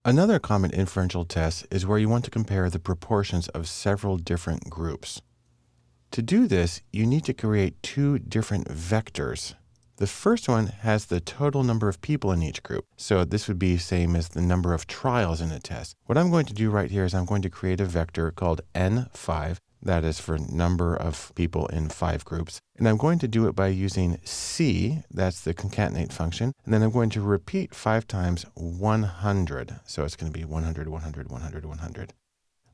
Another common inferential test is where you want to compare the proportions of several different groups. To do this, you need to create two different vectors. The first one has the total number of people in each group. So this would be same as the number of trials in a test. What I'm going to do right here is I'm going to create a vector called N5. That is for number of people in 5 groups. And I'm going to do it by using C, that's the concatenate function. And then I'm going to repeat 5 times 100. So it's going to be 100, 100, 100, 100.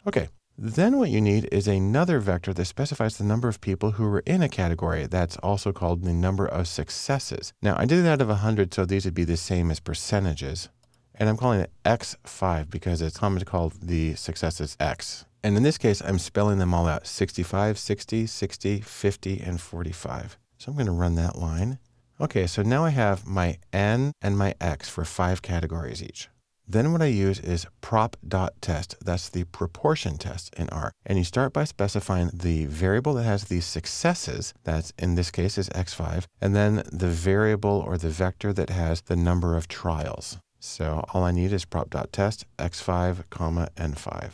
Okay. Then what you need is another vector that specifies the number of people who are in a category. That's also called the number of successes. Now, I did it out of 100, so these would be the same as percentages. And I'm calling it X5 because it's common to call the successes X. And in this case, I'm spelling them all out: 65, 60, 60, 50, and 45. So I'm going to run that line. Okay, so now I have my N and my X for 5 categories each. Then what I use is prop.test. That's the proportion test in R. And you start by specifying the variable that has the successes, that's in this case is X5, and then the variable or the vector that has the number of trials. So all I need is prop.test, X5, comma, N5.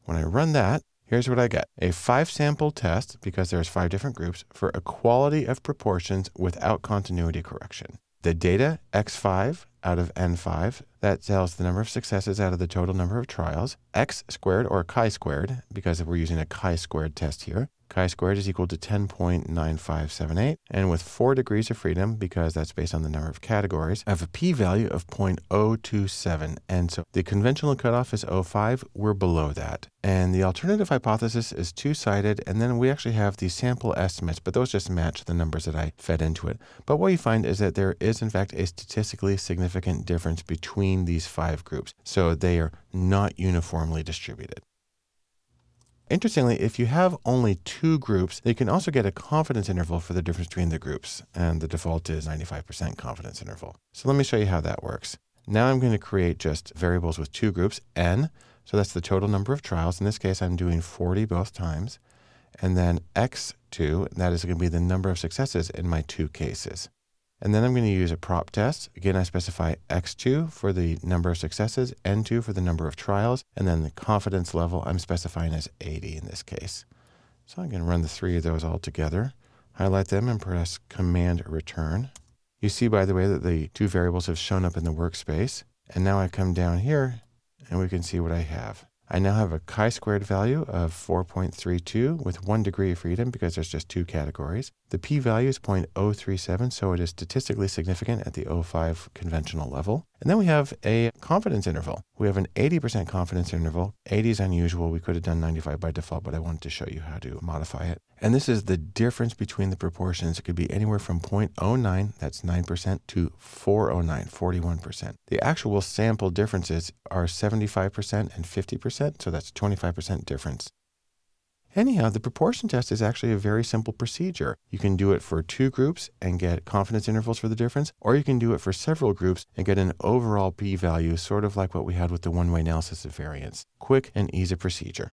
When I run that, here's what I get: a 5-sample test, because there's 5 different groups, for equality of proportions without continuity correction. The data, X5 out of N5, that tells the number of successes out of the total number of trials. X squared, or chi-squared, because we're using a chi-squared test here. Chi-squared is equal to 10.9578. And with 4 degrees of freedom, because that's based on the number of categories, I have a p-value of 0.027. And so the conventional cutoff is 0.05. We're below that. And the alternative hypothesis is 2-sided. And then we actually have the sample estimates, but those just match the numbers that I fed into it. But what you find is that there is, in fact, a statistically significant difference between these 5 groups. So they are not uniformly distributed. Interestingly, if you have only 2 groups, you can also get a confidence interval for the difference between the groups. And the default is 95% confidence interval. So let me show you how that works. Now I'm going to create just variables with 2 groups, N. So that's the total number of trials. In this case, I'm doing 40 both times. And then X2, that is going to be the number of successes in my 2 cases. And then I'm going to use a prop test. Again, I specify X2 for the number of successes, N2 for the number of trials, and then the confidence level I'm specifying as 80 in this case. So I'm going to run the 3 of those all together, highlight them, and press Command Return. You see, by the way, that the 2 variables have shown up in the workspace. And now I come down here, and we can see what I have. I now have a chi-squared value of 4.32 with 1 degree of freedom because there's just 2 categories. The p-value is 0.037, so it is statistically significant at the 0.05 conventional level. And then we have a confidence interval. We have an 80% confidence interval. 80 is unusual. We could have done 95 by default, but I wanted to show you how to modify it. And this is the difference between the proportions. It could be anywhere from 0.09, that's 9%, to 409, 41%. The actual sample differences are 75% and 50%, so that's 25% difference. Anyhow, the proportion test is actually a very simple procedure. You can do it for 2 groups and get confidence intervals for the difference, or you can do it for several groups and get an overall p-value, sort of like what we had with the one-way analysis of variance. Quick and easy procedure.